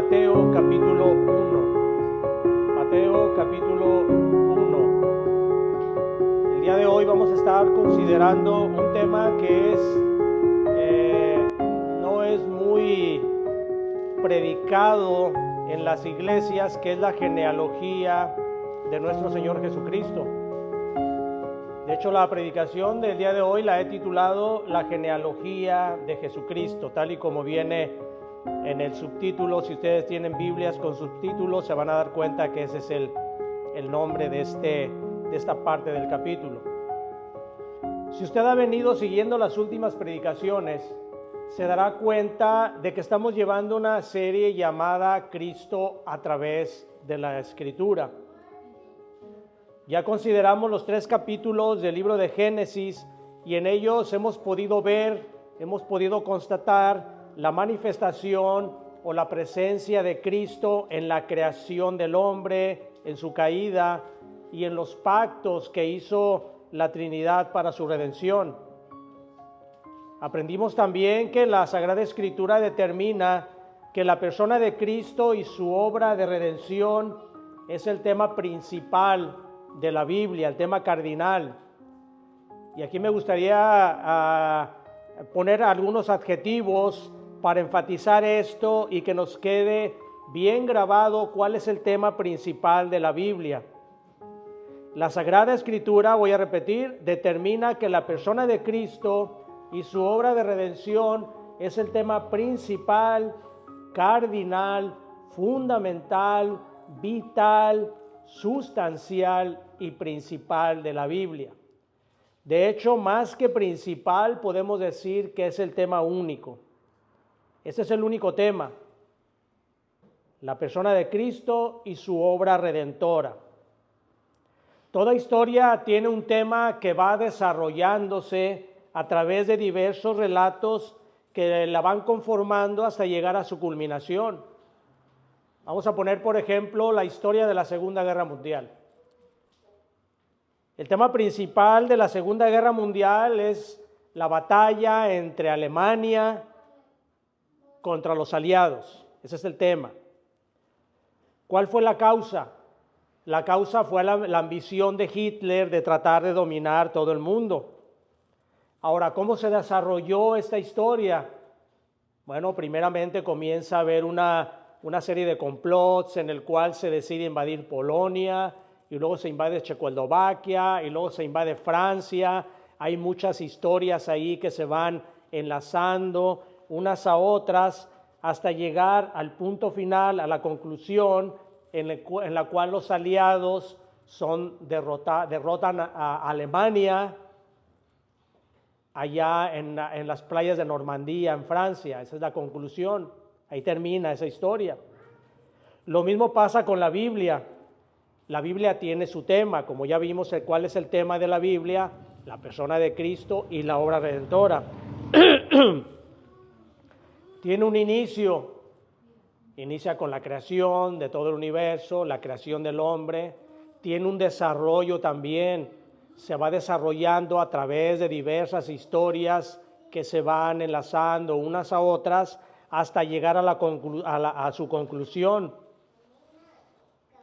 Mateo capítulo 1. Mateo capítulo 1. El día de hoy vamos a estar considerando un tema que no es muy predicado en las iglesias, que es la genealogía de nuestro Señor Jesucristo. De hecho, la predicación del día de hoy la he titulado La genealogía de Jesucristo, tal y como viene en el subtítulo. Si ustedes tienen Biblias con subtítulos, se van a dar cuenta que ese es el nombre de esta parte del capítulo. Si usted ha venido siguiendo las últimas predicaciones, se dará cuenta de que estamos llevando una serie llamada Cristo a través de la Escritura. Ya consideramos los 3 capítulos del libro de Génesis y en ellos hemos podido constatar la manifestación o la presencia de Cristo en la creación del hombre, en su caída y en los pactos que hizo la Trinidad para su redención. Aprendimos también que la Sagrada Escritura determina que la persona de Cristo y su obra de redención es el tema principal de la Biblia, el tema cardinal. Y aquí me gustaría poner algunos adjetivos para enfatizar esto y que nos quede bien grabado cuál es el tema principal de la Biblia. La Sagrada Escritura, voy a repetir, determina que la persona de Cristo y su obra de redención es el tema principal, cardinal, fundamental, vital, sustancial y principal de la Biblia. De hecho, más que principal, podemos decir que es el tema único. Ese es el único tema: la persona de Cristo y su obra redentora. Toda historia tiene un tema que va desarrollándose a través de diversos relatos que la van conformando hasta llegar a su culminación. Vamos a poner, por ejemplo, la historia de la Segunda Guerra Mundial. El tema principal de la Segunda Guerra Mundial es la batalla entre Alemania contra los aliados. Ese es el tema. ¿Cuál fue la causa? La causa fue la ambición de Hitler de tratar de dominar todo el mundo. Ahora, ¿cómo se desarrolló esta historia? Bueno, primeramente comienza a haber una serie de complots en el cual se decide invadir Polonia, y luego se invade Checoslovaquia, y luego se invade Francia. Hay muchas historias ahí que se van enlazando unas a otras hasta llegar al punto final, a la conclusión en la cual los aliados derrotan a Alemania allá en las playas de Normandía, en Francia. Esa es la conclusión. Ahí termina esa historia. Lo mismo pasa con la Biblia. La Biblia tiene su tema, como ya vimos cuál es el tema de la Biblia: la persona de Cristo y la obra redentora. Tiene un inicio. Inicia con la creación de todo el universo, la creación del hombre. Tiene un desarrollo también. Se va desarrollando a través de diversas historias que se van enlazando unas a otras hasta llegar a su conclusión.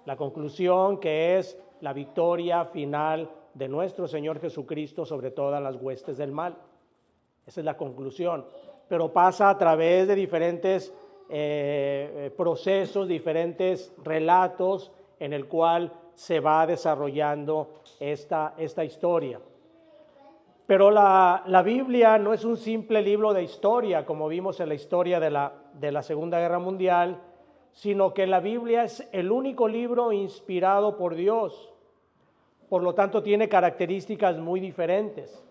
La conclusión, que es la victoria final de nuestro Señor Jesucristo sobre todas las huestes del mal. Esa es la conclusión. Pero pasa a través de diferentes procesos, diferentes relatos en el cual se va desarrollando esta historia. Pero la Biblia no es un simple libro de historia, como vimos en la historia de la Segunda Guerra Mundial, sino que la Biblia es el único libro inspirado por Dios. Por lo tanto, tiene características muy diferentes.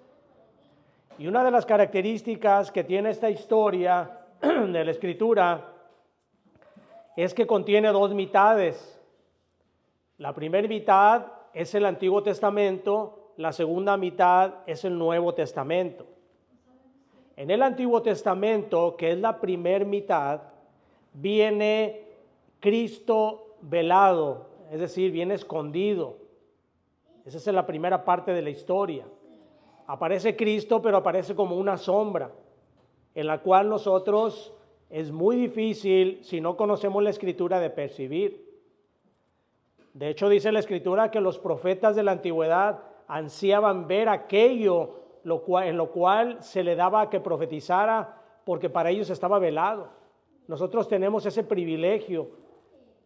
Y una de las características que tiene esta historia de la Escritura es que contiene 2 mitades. La primera mitad es el Antiguo Testamento, la segunda mitad es el Nuevo Testamento. En el Antiguo Testamento, que es la primera mitad, viene Cristo velado, es decir, viene escondido. Esa es la primera parte de la historia. Aparece Cristo, pero aparece como una sombra, en la cual nosotros es muy difícil, si no conocemos la Escritura, de percibir. De hecho, dice la Escritura que los profetas de la antigüedad ansiaban ver aquello en lo cual se le daba que profetizara, porque para ellos estaba velado. Nosotros tenemos ese privilegio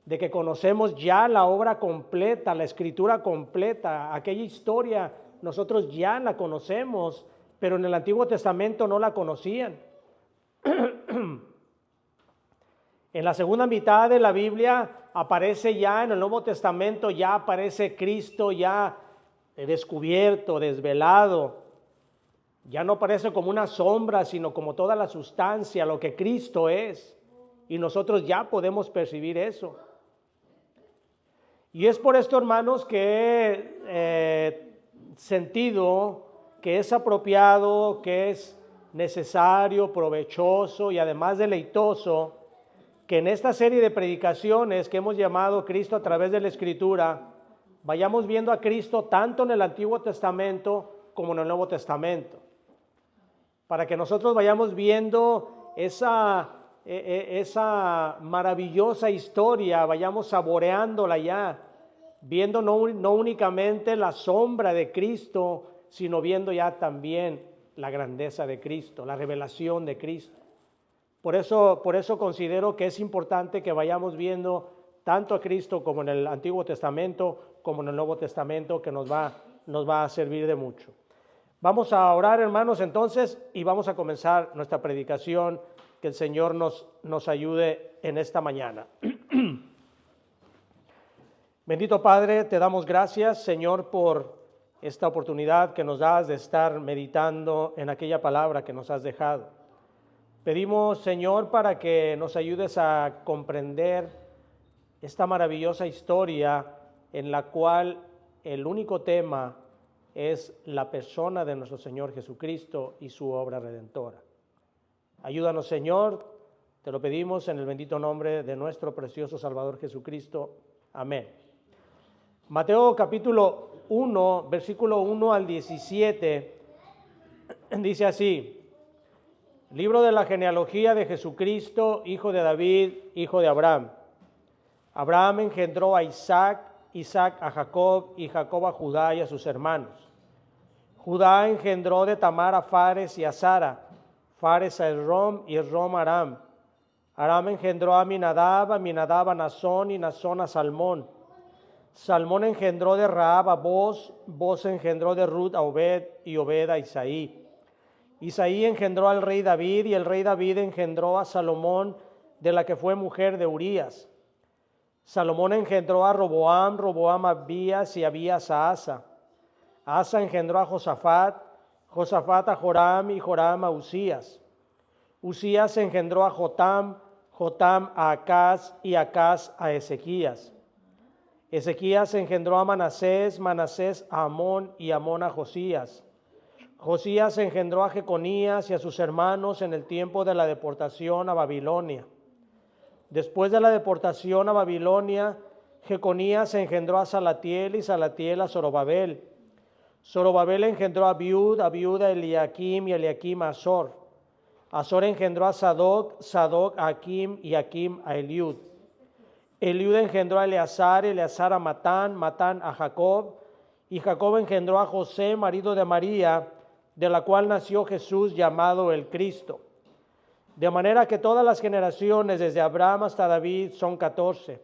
de que conocemos ya la obra completa, la Escritura completa, aquella historia nosotros ya la conocemos, pero en el Antiguo Testamento no la conocían. En la segunda mitad de la Biblia aparece ya, en el Nuevo Testamento ya aparece Cristo ya descubierto, desvelado. Ya no aparece como una sombra, sino como toda la sustancia, lo que Cristo es. Y nosotros ya podemos percibir eso. Y es por esto, hermanos, que he sentido que es apropiado, que es necesario, provechoso y además deleitoso, que en esta serie de predicaciones que hemos llamado Cristo a través de la Escritura, vayamos viendo a Cristo tanto en el Antiguo Testamento como en el Nuevo Testamento, para que nosotros vayamos viendo esa maravillosa historia, vayamos saboreándola ya, viendo no únicamente la sombra de Cristo, sino viendo ya también la grandeza de Cristo, la revelación de Cristo. Por eso considero que es importante que vayamos viendo tanto a Cristo como en el Antiguo Testamento, como en el Nuevo Testamento, que nos va a servir de mucho. Vamos a orar, hermanos, entonces, y vamos a comenzar nuestra predicación. Que el Señor nos ayude en esta mañana. Bendito Padre, te damos gracias, Señor, por esta oportunidad que nos das de estar meditando en aquella palabra que nos has dejado. Pedimos, Señor, para que nos ayudes a comprender esta maravillosa historia en la cual el único tema es la persona de nuestro Señor Jesucristo y su obra redentora. Ayúdanos, Señor, te lo pedimos en el bendito nombre de nuestro precioso Salvador Jesucristo. Amén. Mateo capítulo 1, versículo 1 al 17, dice así: libro de la genealogía de Jesucristo, hijo de David, hijo de Abraham. Abraham engendró a Isaac, Isaac a Jacob, y Jacob a Judá y a sus hermanos. Judá engendró de Tamar a Fares y a Zara, Fares a Esrom y Esrom a Aram. Aram engendró a Aminadab a Nazón y Nazón a Salmón. Salmón engendró de Rahab a Boz, Boz engendró de Ruth a Obed y Obed a Isaí. Isaí engendró al rey David y el rey David engendró a Salomón, de la que fue mujer de Urías. Salomón engendró a Roboam, Roboam a Abías y Abías a Asa. Asa engendró a Josafat, Josafat a Joram y Joram a Usías. Usías engendró a Jotam, Jotam a Acaz y Acaz a Ezequías. Ezequías engendró a Manasés, Manasés a Amón y Amón a Josías. Josías engendró a Jeconías y a sus hermanos en el tiempo de la deportación a Babilonia. Después de la deportación a Babilonia, Jeconías engendró a Salatiel y Salatiel a Zorobabel. Zorobabel engendró a Abiud a Eliakim y Eliakim a Azor. Azor engendró a Sadoc, Sadoc a Akim y Akim a Eliud. Eliud engendró a Eleazar, Eleazar a Matán, Matán a Jacob, y Jacob engendró a José, marido de María, de la cual nació Jesús llamado el Cristo. De manera que todas las generaciones desde Abraham hasta David son 14,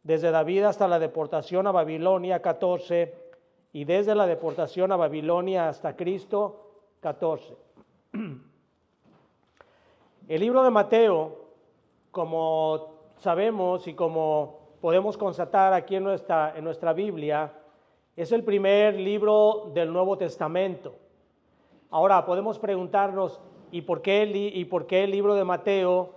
desde David hasta la deportación a Babilonia 14, y desde la deportación a Babilonia hasta Cristo 14. El libro de Mateo, como sabemos y como podemos constatar aquí en nuestra Biblia, es el primer libro del Nuevo Testamento. Ahora podemos preguntarnos, ¿y por qué el libro de Mateo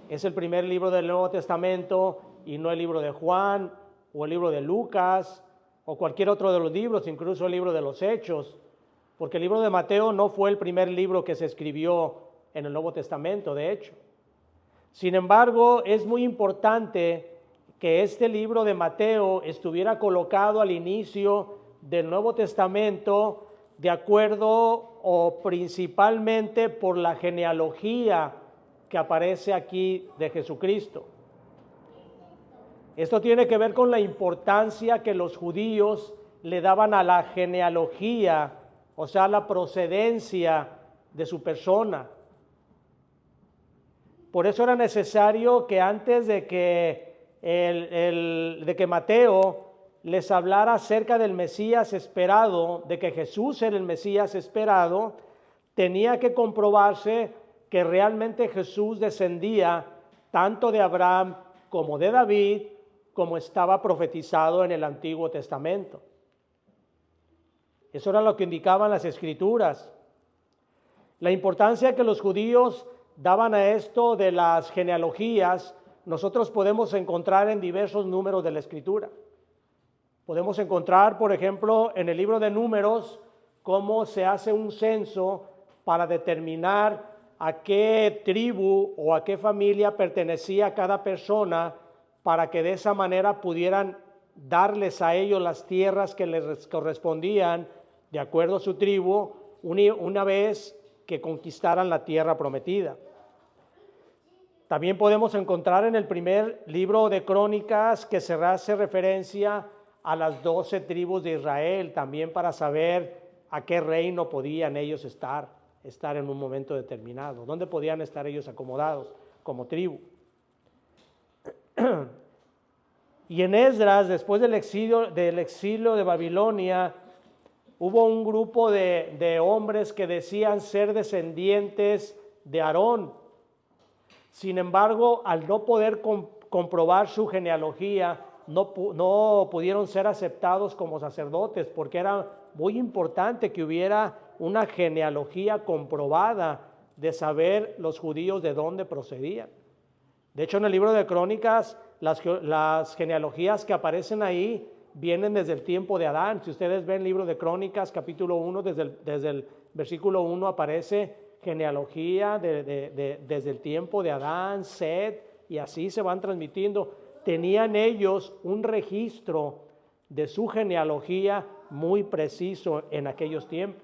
es el primer libro del Nuevo Testamento y no el libro de Juan o el libro de Lucas o cualquier otro de los libros, incluso el libro de los Hechos? Porque el libro de Mateo no fue el primer libro que se escribió en el Nuevo Testamento, de hecho. Sin embargo, es muy importante que este libro de Mateo estuviera colocado al inicio del Nuevo Testamento de acuerdo o principalmente por la genealogía que aparece aquí de Jesucristo. Esto tiene que ver con la importancia que los judíos le daban a la genealogía, o sea, la procedencia de su persona. Por eso era necesario que antes de que Mateo les hablara acerca del Mesías esperado, de que Jesús era el Mesías esperado, tenía que comprobarse que realmente Jesús descendía tanto de Abraham como de David, como estaba profetizado en el Antiguo Testamento. Eso era lo que indicaban las Escrituras. La importancia que los judíos daban a esto de las genealogías, nosotros podemos encontrar en diversos números de la Escritura. Podemos encontrar, por ejemplo, en el libro de Números, cómo se hace un censo para determinar a qué tribu o a qué familia pertenecía cada persona, para que de esa manera pudieran darles a ellos las tierras que les correspondían de acuerdo a su tribu, una vez que conquistaran la tierra prometida. También podemos encontrar en el primer libro de Crónicas que se hace referencia a las 12 tribus de Israel, también para saber a qué reino podían ellos estar en un momento determinado, dónde podían estar ellos acomodados como tribu. Y en Esdras, después del exilio de Babilonia, hubo un grupo de hombres que decían ser descendientes de Aarón. Sin embargo, al no poder comprobar su genealogía, no pudieron ser aceptados como sacerdotes, porque era muy importante que hubiera una genealogía comprobada de saber los judíos de dónde procedían. De hecho, en el libro de Crónicas, las genealogías que aparecen ahí vienen desde el tiempo de Adán. Si ustedes ven el libro de Crónicas, capítulo 1, desde el versículo 1 aparece genealogía desde el tiempo de Adán, Set, y así se van transmitiendo. Tenían ellos un registro de su genealogía muy preciso en aquellos tiempos.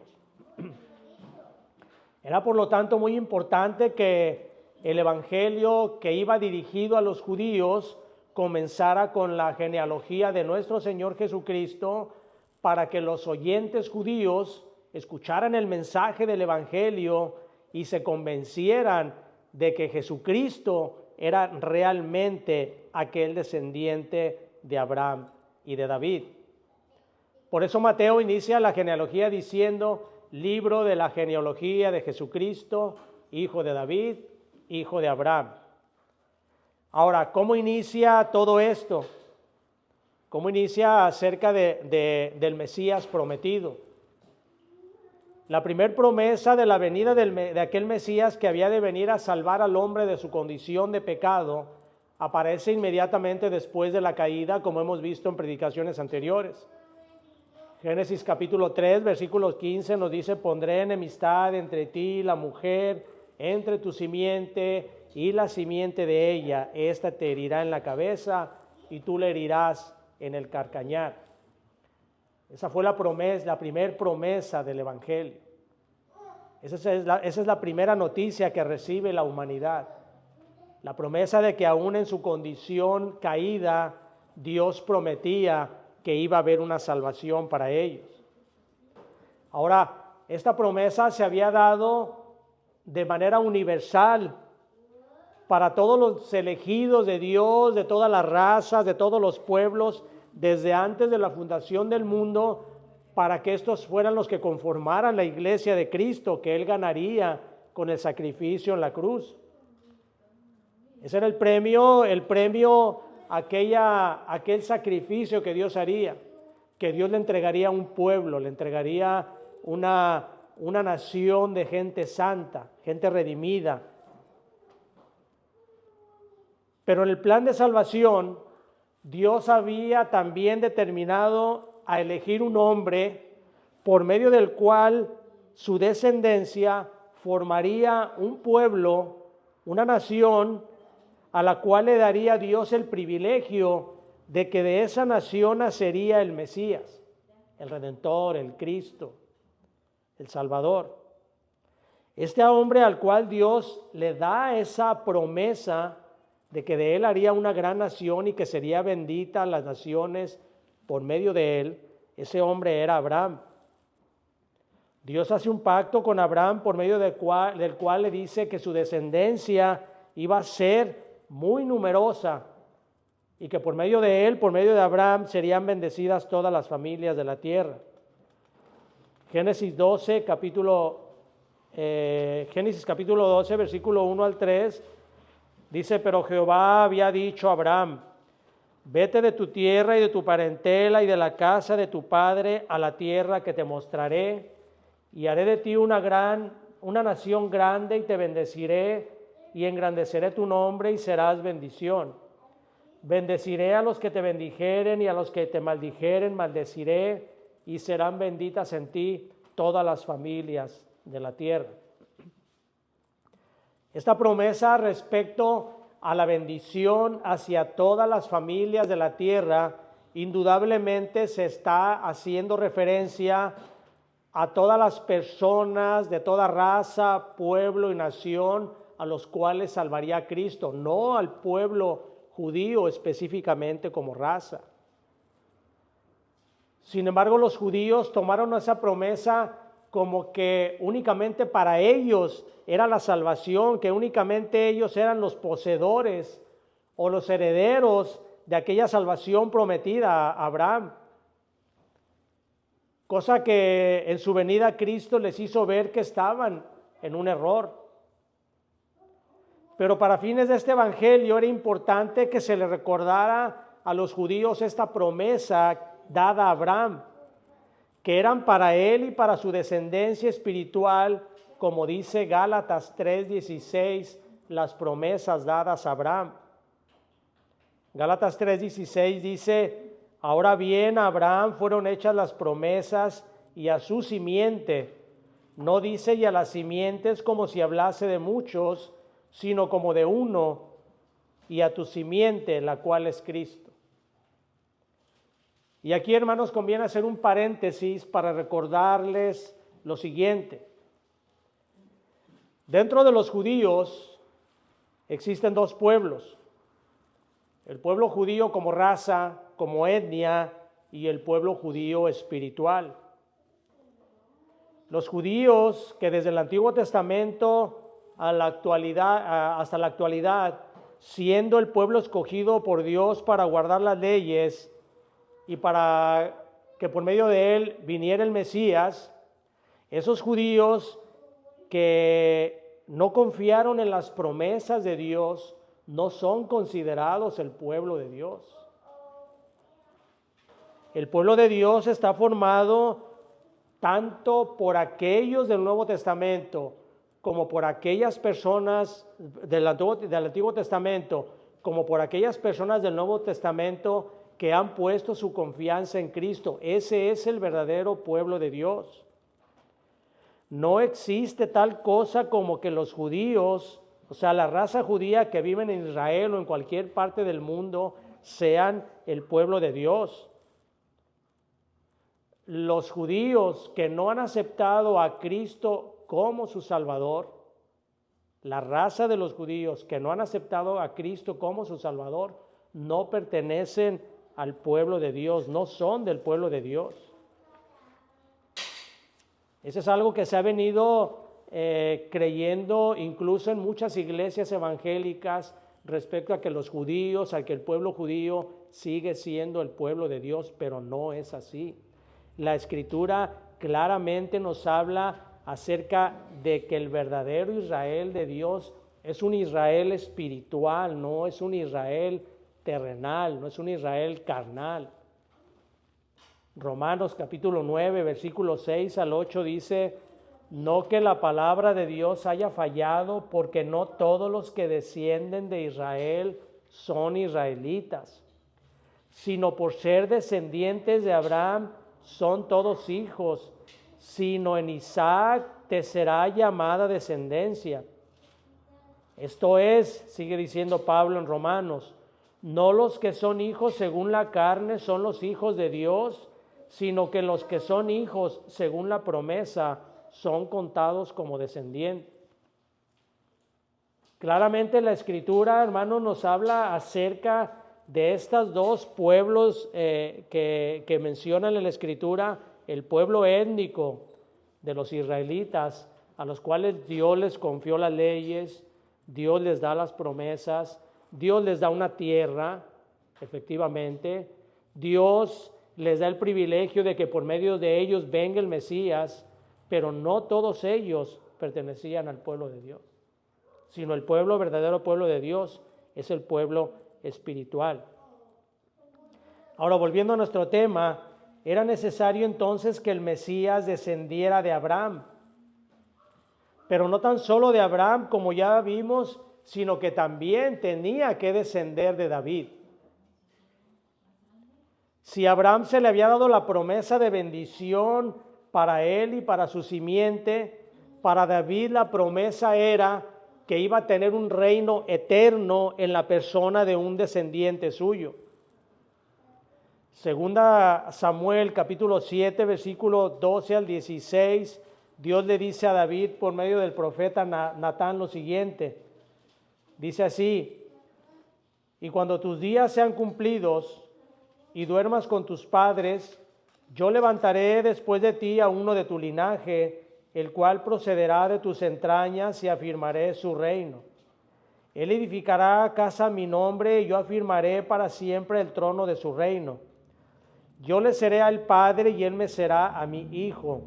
Era por lo tanto muy importante que el evangelio que iba dirigido a los judíos comenzara con la genealogía de nuestro Señor Jesucristo, para que los oyentes judíos escucharan el mensaje del evangelio y se convencieran de que Jesucristo era realmente aquel descendiente de Abraham y de David. Por eso Mateo inicia la genealogía diciendo: libro de la genealogía de Jesucristo, hijo de David, hijo de Abraham. Ahora, ¿cómo inicia todo esto? ¿Cómo inicia acerca del Mesías prometido? La primera promesa de la venida de aquel Mesías que había de venir a salvar al hombre de su condición de pecado aparece inmediatamente después de la caída, como hemos visto en predicaciones anteriores. Génesis capítulo 3, versículo 15 nos dice: pondré enemistad entre ti y la mujer, entre tu simiente y la simiente de ella. Esta te herirá en la cabeza y tú le herirás en el calcañar. Esa fue la promesa, la primera promesa del evangelio. Esa es la primera noticia que recibe la humanidad. La promesa de que aún en su condición caída, Dios prometía que iba a haber una salvación para ellos. Ahora, esta promesa se había dado de manera universal para todos los elegidos de Dios, de todas las razas, de todos los pueblos, desde antes de la fundación del mundo, para que estos fueran los que conformaran la iglesia de Cristo, que Él ganaría con el sacrificio en la cruz. Ese era el premio, aquel sacrificio que Dios haría, que Dios le entregaría a un pueblo, le entregaría una nación de gente santa, gente redimida. Pero en el plan de salvación, Dios había también determinado a elegir un hombre por medio del cual su descendencia formaría un pueblo, una nación, a la cual le daría Dios el privilegio de que de esa nación nacería el Mesías, el Redentor, el Cristo, el Salvador. Este hombre al cual Dios le da esa promesa de que de él haría una gran nación y que sería bendita las naciones por medio de él, ese hombre era Abraham. Dios hace un pacto con Abraham por medio del cual le dice que su descendencia iba a ser muy numerosa y que por medio de él, por medio de Abraham, serían bendecidas todas las familias de la tierra. Génesis capítulo 12, versículo 1 al 3, dice: pero Jehová había dicho a Abraham: vete de tu tierra y de tu parentela y de la casa de tu padre a la tierra que te mostraré, y haré de ti una nación grande, y te bendeciré y engrandeceré tu nombre y serás bendición. Bendeciré a los que te bendijeren y a los que te maldijeren maldeciré, y serán benditas en ti todas las familias de la tierra. Esta promesa respecto a la bendición hacia todas las familias de la tierra, indudablemente se está haciendo referencia a todas las personas de toda raza, pueblo y nación a los cuales salvaría Cristo, no al pueblo judío específicamente como raza. Sin embargo, los judíos tomaron esa promesa como que únicamente para ellos era la salvación, que únicamente ellos eran los poseedores o los herederos de aquella salvación prometida a Abraham. Cosa que en su venida Cristo les hizo ver que estaban en un error. Pero para fines de este evangelio era importante que se le recordara a los judíos esta promesa dada a Abraham, que eran para él y para su descendencia espiritual, como dice Gálatas 3:16, las promesas dadas a Abraham. Gálatas 3:16 dice: ahora bien, a Abraham fueron hechas las promesas y a su simiente. No dice y a las simientes como si hablase de muchos, sino como de uno, y a tu simiente, la cual es Cristo. Y aquí, hermanos, conviene hacer un paréntesis para recordarles lo siguiente. Dentro de los judíos existen dos pueblos: el pueblo judío como raza, como etnia, y el pueblo judío espiritual. Los judíos que desde el Antiguo Testamento a la actualidad, hasta la actualidad, siendo el pueblo escogido por Dios para guardar las leyes y para que por medio de él viniera el Mesías, esos judíos que no confiaron en las promesas de Dios no son considerados el pueblo de Dios. El pueblo de Dios está formado tanto por aquellos del Nuevo Testamento como por aquellas personas del Antiguo Testamento, como por aquellas personas del Nuevo Testamento que han puesto su confianza en Cristo. Ese es el verdadero pueblo de Dios. No existe tal cosa como que los judíos, o sea, la raza judía que viven en Israel o en cualquier parte del mundo, sean el pueblo de Dios. Los judíos que no han aceptado a Cristo como su Salvador, la raza de los judíos que no han aceptado a Cristo como su Salvador, no pertenecen al pueblo de Dios, no son del pueblo de Dios. Eso es algo que se ha venido creyendo incluso en muchas iglesias evangélicas respecto a que los judíos, a que el pueblo judío sigue siendo el pueblo de Dios, pero no es así. La Escritura claramente nos habla acerca de que el verdadero Israel de Dios es un Israel espiritual, no es un Israel terrenal, no es un Israel carnal. Romanos capítulo 9, versículos 6 al 8 dice: no que la palabra de Dios haya fallado, porque no todos los que descienden de Israel son israelitas, sino por ser descendientes de Abraham son todos hijos, sino en Isaac te será llamada descendencia. Esto es, sigue diciendo Pablo en Romanos, no los que son hijos según la carne son los hijos de Dios, sino que los que son hijos según la promesa son contados como descendientes. Claramente la Escritura, hermanos, nos habla acerca de estos dos pueblos que mencionan en la Escritura, el pueblo étnico de los israelitas, a los cuales Dios les confió las leyes, Dios les da las promesas, Dios les da una tierra, efectivamente, Dios les da el privilegio de que por medio de ellos venga el Mesías, pero no todos ellos pertenecían al pueblo de Dios, sino el pueblo, verdadero pueblo de Dios, es el pueblo espiritual. Ahora, volviendo a nuestro tema, era necesario entonces que el Mesías descendiera de Abraham, pero no tan solo de Abraham, como ya vimos, sino que también tenía que descender de David. Si a Abraham se le había dado la promesa de bendición para él y para su simiente, para David la promesa era que iba a tener un reino eterno en la persona de un descendiente suyo. Segunda Samuel capítulo 7, versículo 12 al 16, Dios le dice a David por medio del profeta Natán lo siguiente. Dice así: y cuando tus días sean cumplidos y duermas con tus padres, yo levantaré después de ti a uno de tu linaje, el cual procederá de tus entrañas, y afirmaré su reino. Él edificará casa a mi nombre, y yo afirmaré para siempre el trono de su reino. Yo le seré al padre, y él me será a mi hijo.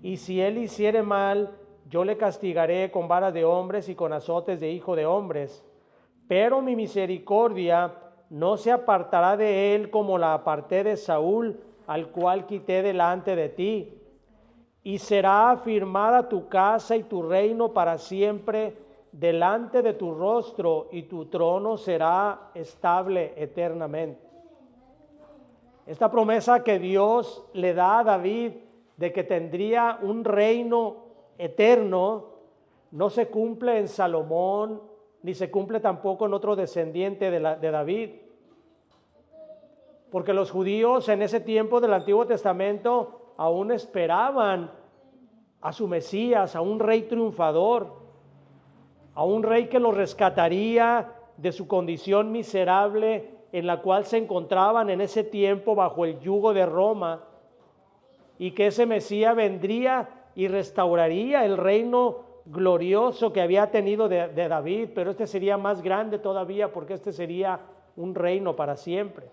Y si él hiciere mal, yo le castigaré con vara de hombres y con azotes de hijo de hombres. Pero mi misericordia no se apartará de él como la aparté de Saúl, al cual quité delante de ti. Y será afirmada tu casa y tu reino para siempre delante de tu rostro, y tu trono será estable eternamente. Esta promesa que Dios le da a David de que tendría un reino eterno, no se cumple en Salomón, ni se cumple tampoco en otro descendiente de David. Porque los judíos en ese tiempo del Antiguo Testamento aún esperaban a su Mesías, a un rey triunfador, a un rey que los rescataría de su condición miserable en la cual se encontraban en ese tiempo bajo el yugo de Roma, y que ese Mesías vendría y restauraría el reino glorioso que había tenido de David, pero este sería más grande todavía, porque este sería un reino para siempre.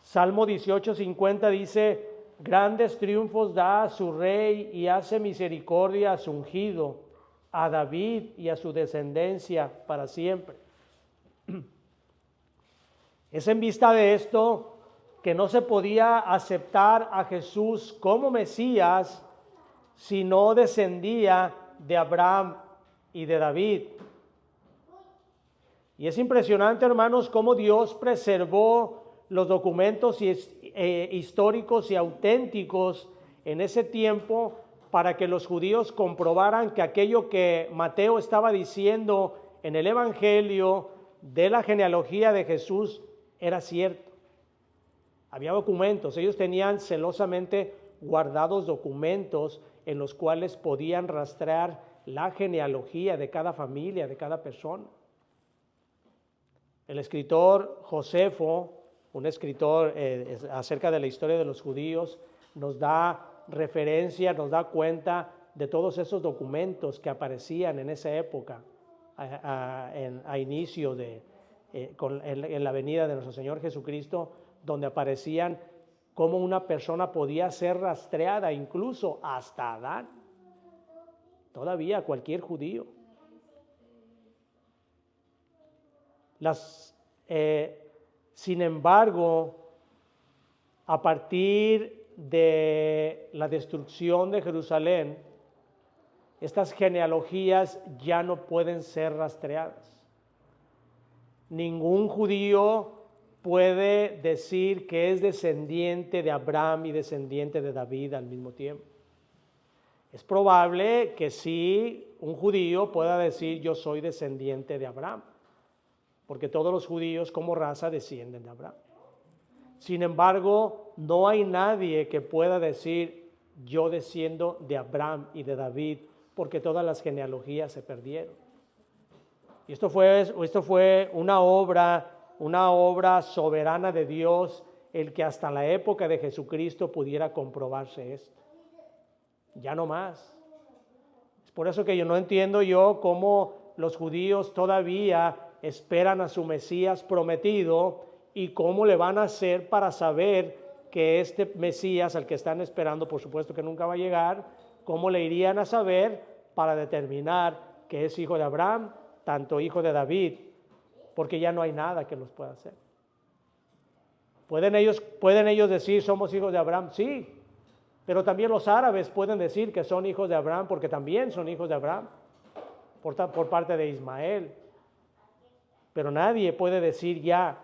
Salmo 18:50 dice: grandes triunfos da a su rey, y hace misericordia a su ungido, a David y a su descendencia para siempre. Es en vista de esto que no se podía aceptar a Jesús como Mesías si no descendía de Abraham y de David. Y es impresionante, hermanos, cómo Dios preservó los documentos históricos y auténticos en ese tiempo para que los judíos comprobaran que aquello que Mateo estaba diciendo en el Evangelio de la genealogía de Jesús era cierto. Había documentos, ellos tenían celosamente guardados documentos en los cuales podían rastrear la genealogía de cada familia, de cada persona. El escritor Josefo, un escritor acerca de la historia de los judíos, nos da referencia, nos da cuenta de todos esos documentos que aparecían en esa época, a inicio en la venida de nuestro Señor Jesucristo, donde aparecían cómo una persona podía ser rastreada incluso hasta Adán, todavía cualquier judío. Sin embargo, a partir de la destrucción de Jerusalén, estas genealogías ya no pueden ser rastreadas. Ningún judío puede decir que es descendiente de Abraham y descendiente de David al mismo tiempo. Es probable que sí, un judío pueda decir: yo soy descendiente de Abraham, porque todos los judíos como raza descienden de Abraham. Sin embargo, no hay nadie que pueda decir: yo desciendo de Abraham y de David, porque todas las genealogías se perdieron. Y esto fue una obra soberana de Dios, el que hasta la época de Jesucristo pudiera comprobarse esto. Ya no más. Es por eso que yo no entiendo cómo los judíos todavía esperan a su Mesías prometido y cómo le van a hacer para saber que este Mesías, al que están esperando, por supuesto que nunca va a llegar, cómo le irían a saber para determinar que es hijo de Abraham, tanto hijo de David, porque ya no hay nada que los pueda hacer. ¿Pueden ellos decir somos hijos de Abraham? Sí, pero también los árabes pueden decir que son hijos de Abraham porque también son hijos de Abraham por parte de Ismael. Pero nadie puede decir ya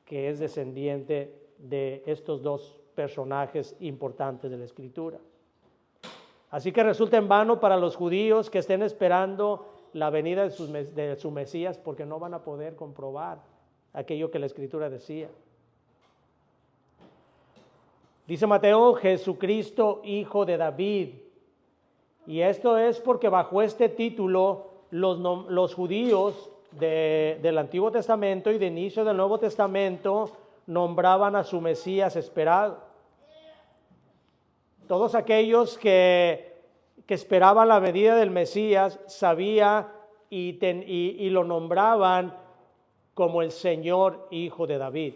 que es descendiente de estos dos personajes importantes de la Escritura. Así que resulta en vano para los judíos que estén esperando la venida de su Mesías, porque no van a poder comprobar aquello que la Escritura decía. Dice Mateo, Jesucristo, hijo de David. Y esto es porque bajo este título los judíos del Antiguo Testamento y de inicio del Nuevo Testamento nombraban a su Mesías esperado. Todos aquellos que esperaban la venida del Mesías sabían y lo nombraban como el Señor, hijo de David.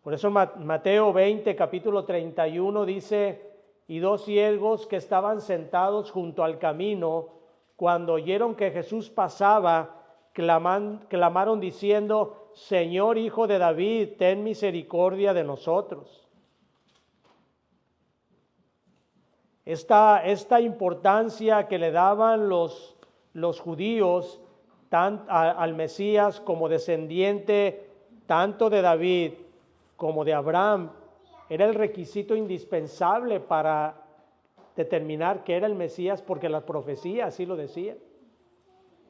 Por eso Mateo 20, capítulo 31 dice, y dos ciegos que estaban sentados junto al camino, cuando oyeron que Jesús pasaba, clamaron diciendo, Señor, hijo de David, ten misericordia de nosotros. Esta importancia que le daban los judíos al Mesías como descendiente tanto de David como de Abraham, era el requisito indispensable para determinar que era el Mesías, porque la profecía así lo decía.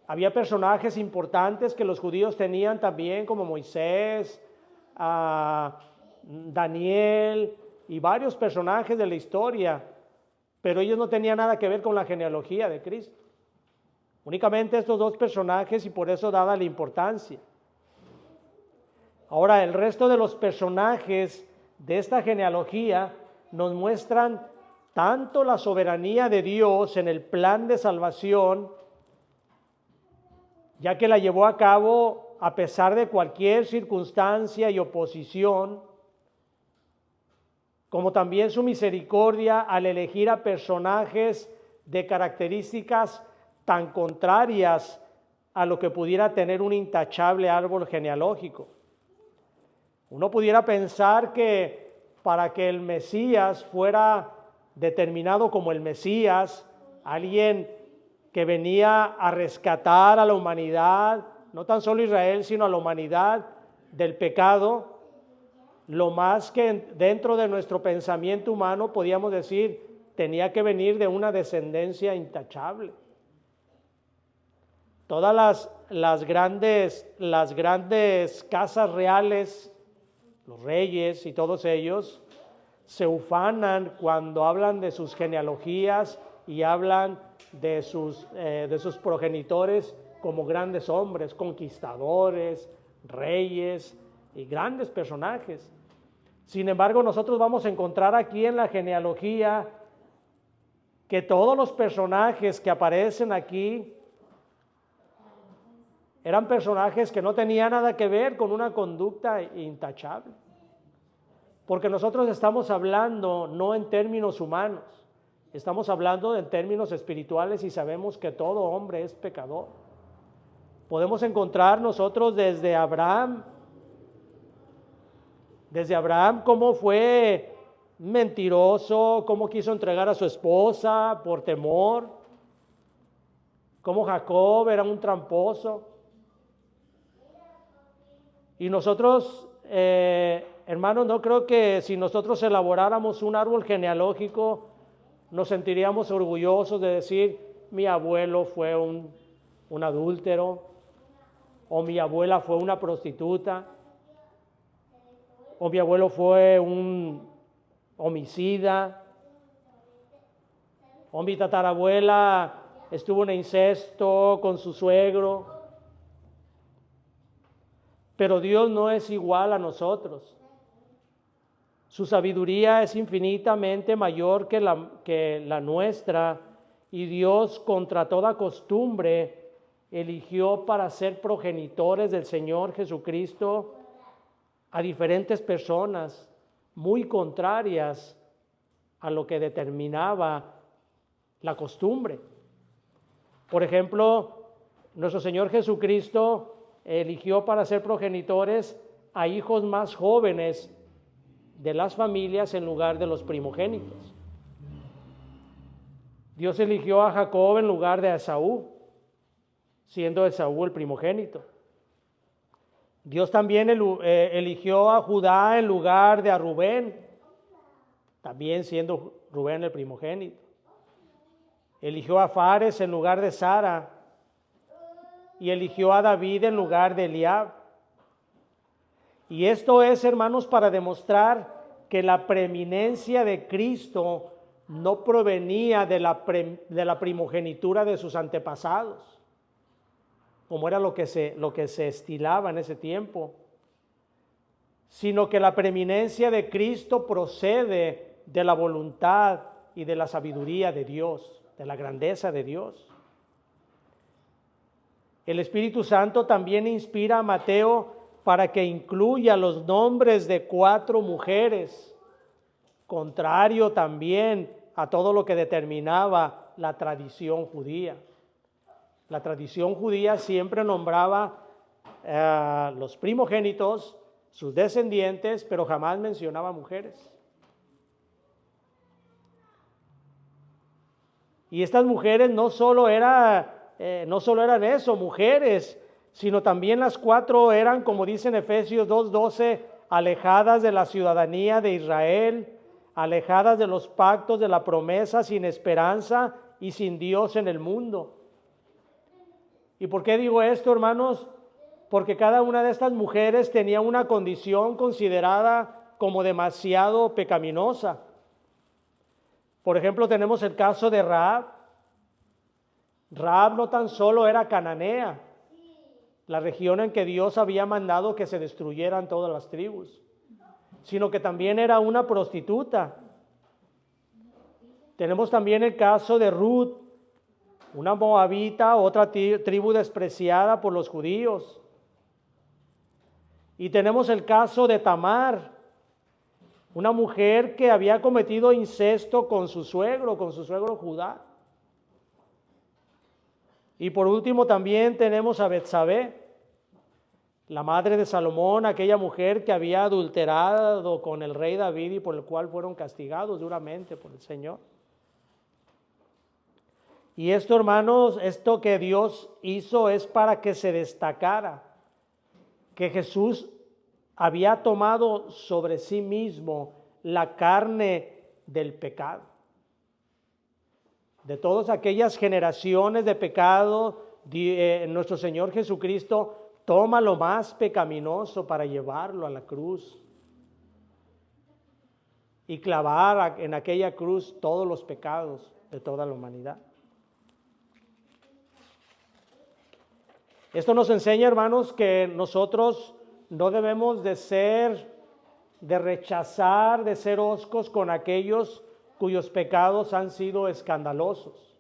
Había personajes importantes que los judíos tenían también, como Moisés, Daniel y varios personajes de la historia, pero ellos no tenían nada que ver con la genealogía de Cristo. Únicamente estos dos personajes, y por eso dada la importancia. Ahora, el resto de los personajes de esta genealogía nos muestran tanto la soberanía de Dios en el plan de salvación, ya que la llevó a cabo a pesar de cualquier circunstancia y oposición, como también su misericordia al elegir a personajes de características tan contrarias a lo que pudiera tener un intachable árbol genealógico. Uno pudiera pensar que para que el Mesías fuera determinado como el Mesías, alguien que venía a rescatar a la humanidad, no tan solo Israel, sino a la humanidad del pecado, lo más que dentro de nuestro pensamiento humano podíamos decir, tenía que venir de una descendencia intachable. Todas las grandes casas reales, los reyes y todos ellos, se ufanan cuando hablan de sus genealogías y hablan de sus progenitores como grandes hombres, conquistadores, reyes y grandes personajes. Sin embargo, nosotros vamos a encontrar aquí en la genealogía que todos los personajes que aparecen aquí eran personajes que no tenían nada que ver con una conducta intachable. Porque nosotros estamos hablando no en términos humanos, estamos hablando en términos espirituales y sabemos que todo hombre es pecador. Podemos encontrar nosotros desde Abraham cómo fue mentiroso, cómo quiso entregar a su esposa por temor, cómo Jacob era un tramposo. Y nosotros, hermanos, no creo que si nosotros elaboráramos un árbol genealógico, nos sentiríamos orgullosos de decir, mi abuelo fue un adúltero, o mi abuela fue una prostituta, o mi abuelo fue un homicida, O mi tatarabuela estuvo en incesto con su suegro. Pero Dios no es igual a nosotros. Su sabiduría es infinitamente mayor que la nuestra, y Dios, contra toda costumbre, eligió para ser progenitores del Señor Jesucristo a diferentes personas muy contrarias a lo que determinaba la costumbre. Por ejemplo, nuestro Señor Jesucristo eligió para ser progenitores a hijos más jóvenes de las familias en lugar de los primogénitos. Dios eligió a Jacob en lugar de a Esaú, siendo Esaú el primogénito. Dios también eligió a Judá en lugar de a Rubén, también siendo Rubén el primogénito. Eligió a Fares en lugar de Sara y eligió a David en lugar de Eliab. Y esto es, hermanos, para demostrar que la preeminencia de Cristo no provenía de la primogenitura de sus antepasados, como era lo que se estilaba en ese tiempo, sino que la preeminencia de Cristo procede de la voluntad y de la sabiduría de Dios, de la grandeza de Dios. El Espíritu Santo también inspira a Mateo para que incluya los nombres de 4 mujeres, contrario también a todo lo que determinaba la tradición judía. La tradición judía siempre nombraba a los primogénitos, sus descendientes, pero jamás mencionaba mujeres. Y estas mujeres no solo eran eso, mujeres, sino también las 4 eran, como dice en Efesios 2:12, alejadas de la ciudadanía de Israel, alejadas de los pactos de la promesa, sin esperanza y sin Dios en el mundo. ¿Y por qué digo esto, hermanos? Porque cada una de estas mujeres tenía una condición considerada como demasiado pecaminosa. Por ejemplo, tenemos el caso de Rahab. Rahab no tan solo era cananea, la región en que Dios había mandado que se destruyeran todas las tribus, sino que también era una prostituta. Tenemos también el caso de Ruth, una moabita, otra tribu despreciada por los judíos. Y tenemos el caso de Tamar, una mujer que había cometido incesto con su suegro Judá. Y por último también tenemos a Betsabé, la madre de Salomón, aquella mujer que había adulterado con el rey David y por el cual fueron castigados duramente por el Señor. Y esto, hermanos, esto que Dios hizo es para que se destacara que Jesús había tomado sobre sí mismo la carne del pecado. De todas aquellas generaciones de pecado, nuestro Señor Jesucristo toma lo más pecaminoso para llevarlo a la cruz y clavar en aquella cruz todos los pecados de toda la humanidad. Esto nos enseña, hermanos, que nosotros no debemos de rechazar, de ser hoscos con aquellos cuyos pecados han sido escandalosos.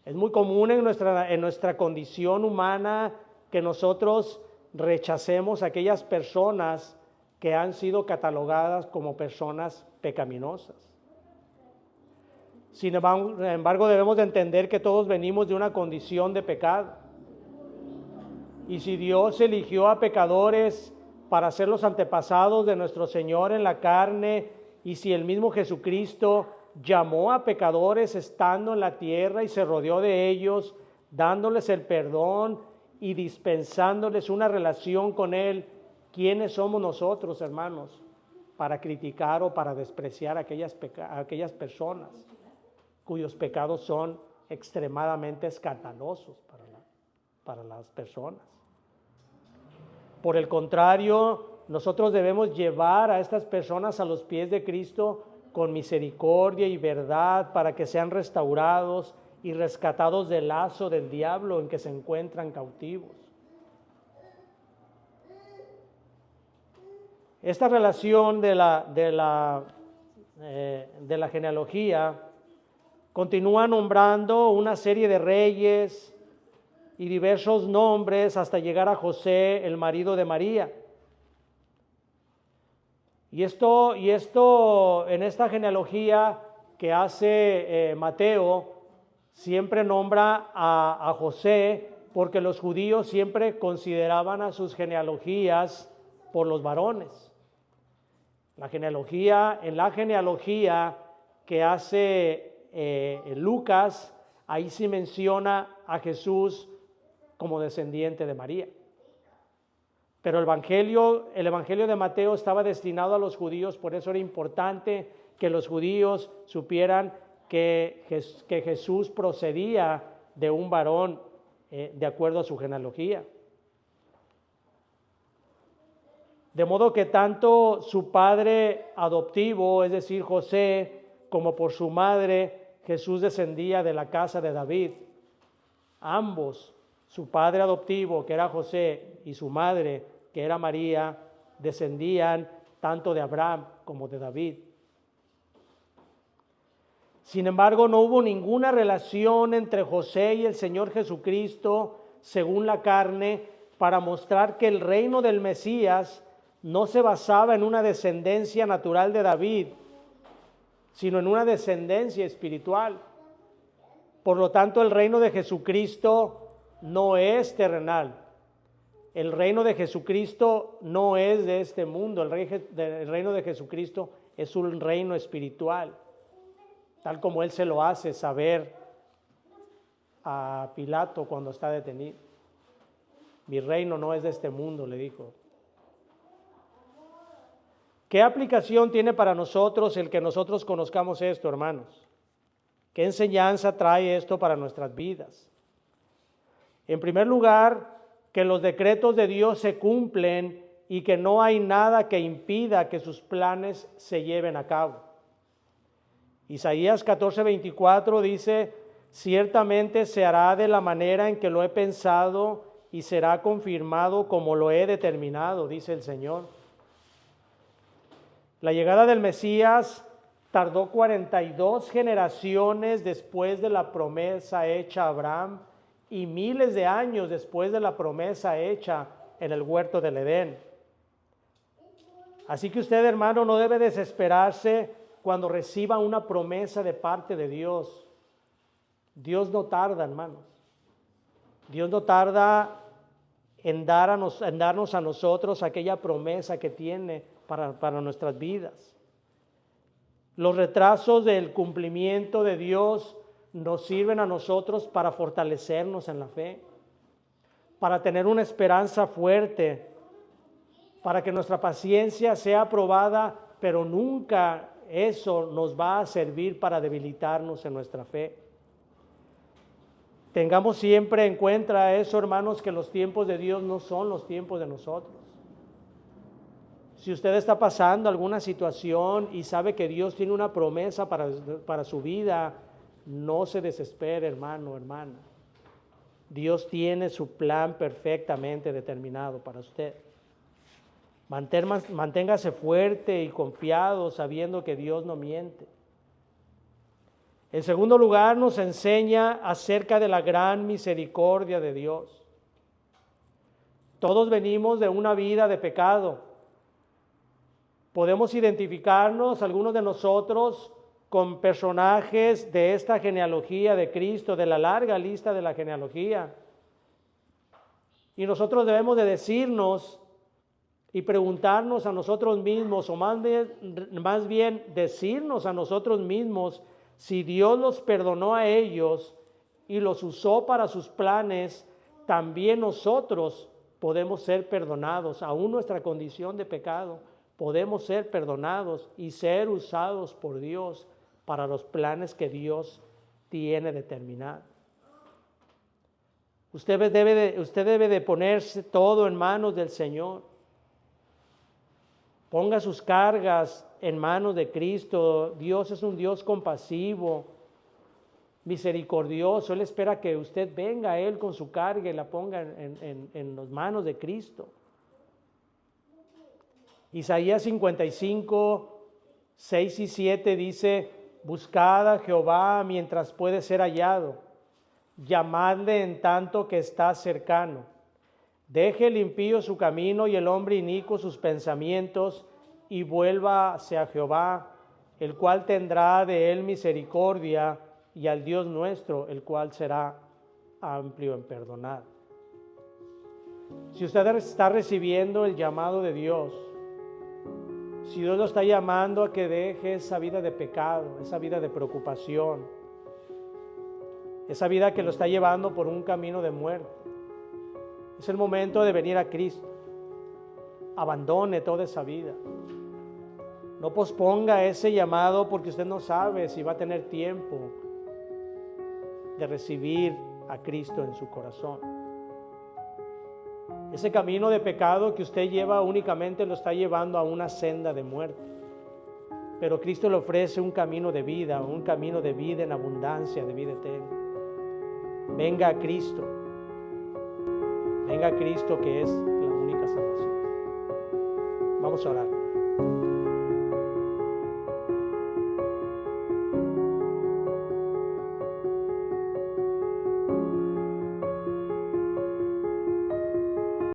Es muy común en nuestra condición humana que nosotros rechacemos a aquellas personas que han sido catalogadas como personas pecaminosas. Sin embargo, debemos de entender que todos venimos de una condición de pecado. Y si Dios eligió a pecadores para ser los antepasados de nuestro Señor en la carne, y si el mismo Jesucristo llamó a pecadores estando en la tierra y se rodeó de ellos, dándoles el perdón y dispensándoles una relación con Él, ¿quiénes somos nosotros, hermanos, para criticar o para despreciar a aquellas personas cuyos pecados son extremadamente escandalosos para las personas? Por el contrario, nosotros debemos llevar a estas personas a los pies de Cristo con misericordia y verdad para que sean restaurados y rescatados del lazo del diablo en que se encuentran cautivos. Esta relación de la genealogía continúa nombrando una serie de reyes y diversos nombres hasta llegar a José, el marido de María. Y esto en esta genealogía que hace Mateo, siempre nombra a José porque los judíos siempre consideraban a sus genealogías por los varones. En la genealogía que hace Lucas, ahí sí menciona a Jesús como descendiente de María. Pero el evangelio de Mateo estaba destinado a los judíos, por eso era importante que los judíos supieran que Jesús procedía de un varón de acuerdo a su genealogía. De modo que tanto su padre adoptivo, es decir, José, como por su madre, Jesús descendía de la casa de David. Ambos, su padre adoptivo, que era José, y su madre, que era María, descendían tanto de Abraham como de David. Sin embargo, no hubo ninguna relación entre José y el Señor Jesucristo, según la carne, para mostrar que el reino del Mesías no se basaba en una descendencia natural de David, sino en una descendencia espiritual. Por lo tanto, el reino de Jesucristo no es terrenal. El reino de Jesucristo no es de este mundo. El reino de Jesucristo es un reino espiritual, tal como Él se lo hace saber a Pilato cuando está detenido. Mi reino no es de este mundo, le dijo. ¿Qué aplicación tiene para nosotros el que nosotros conozcamos esto, hermanos? ¿Qué enseñanza trae esto para nuestras vidas? En primer lugar, que los decretos de Dios se cumplen y que no hay nada que impida que sus planes se lleven a cabo. Isaías 14:24 dice: ciertamente se hará de la manera en que lo he pensado y será confirmado como lo he determinado, dice el Señor. La llegada del Mesías tardó 42 generaciones después de la promesa hecha a Abraham y miles de años después de la promesa hecha en el huerto del Edén. Así que usted, hermano, no debe desesperarse cuando reciba una promesa de parte de Dios. Dios no tarda, hermanos. Dios no tarda en darnos a nosotros aquella promesa que tiene para nuestras vidas. Los retrasos del cumplimiento de Dios nos sirven a nosotros para fortalecernos en la fe, para tener una esperanza fuerte, para que nuestra paciencia sea aprobada, pero nunca eso nos va a servir para debilitarnos en nuestra fe. Tengamos siempre en cuenta eso, hermanos, que los tiempos de Dios no son los tiempos de nosotros. Si usted está pasando alguna situación y sabe que Dios tiene una promesa para su vida, no se desespere, hermano, hermana. Dios tiene su plan perfectamente determinado para usted. Manténgase fuerte y confiado, sabiendo que Dios no miente. En segundo lugar, nos enseña acerca de la gran misericordia de Dios. Todos venimos de una vida de pecado. Podemos identificarnos, algunos de nosotros, con personajes de esta genealogía de Cristo, de la larga lista de la genealogía. Y nosotros debemos de decirnos y preguntarnos a nosotros mismos, o más bien decirnos a nosotros mismos, si Dios los perdonó a ellos y los usó para sus planes, también nosotros podemos ser perdonados, aún nuestra condición de pecado. Podemos ser perdonados y ser usados por Dios para los planes que Dios tiene determinados. Usted debe de ponerse todo en manos del Señor. Ponga sus cargas en manos de Cristo. Dios es un Dios compasivo, misericordioso. Él espera que usted venga a Él con su carga y la ponga en las manos de Cristo. Isaías 55, 6 y 7 dice: buscad a Jehová mientras puede ser hallado, llamadle en tanto que está cercano. Deje el impío su camino y el hombre inicuo sus pensamientos, y vuelva hacia Jehová, el cual tendrá de él misericordia, y al Dios nuestro, el cual será amplio en perdonar. Si usted está recibiendo el llamado de Dios, si Dios lo está llamando a que deje esa vida de pecado, esa vida de preocupación, esa vida que lo está llevando por un camino de muerte, es el momento de venir a Cristo. Abandone toda esa vida. No posponga ese llamado, porque usted no sabe si va a tener tiempo de recibir a Cristo en su corazón. Ese camino de pecado que usted lleva únicamente lo está llevando a una senda de muerte. Pero Cristo le ofrece un camino de vida en abundancia, de vida eterna. Venga a Cristo. Venga a Cristo, que es la única salvación. Vamos a orar.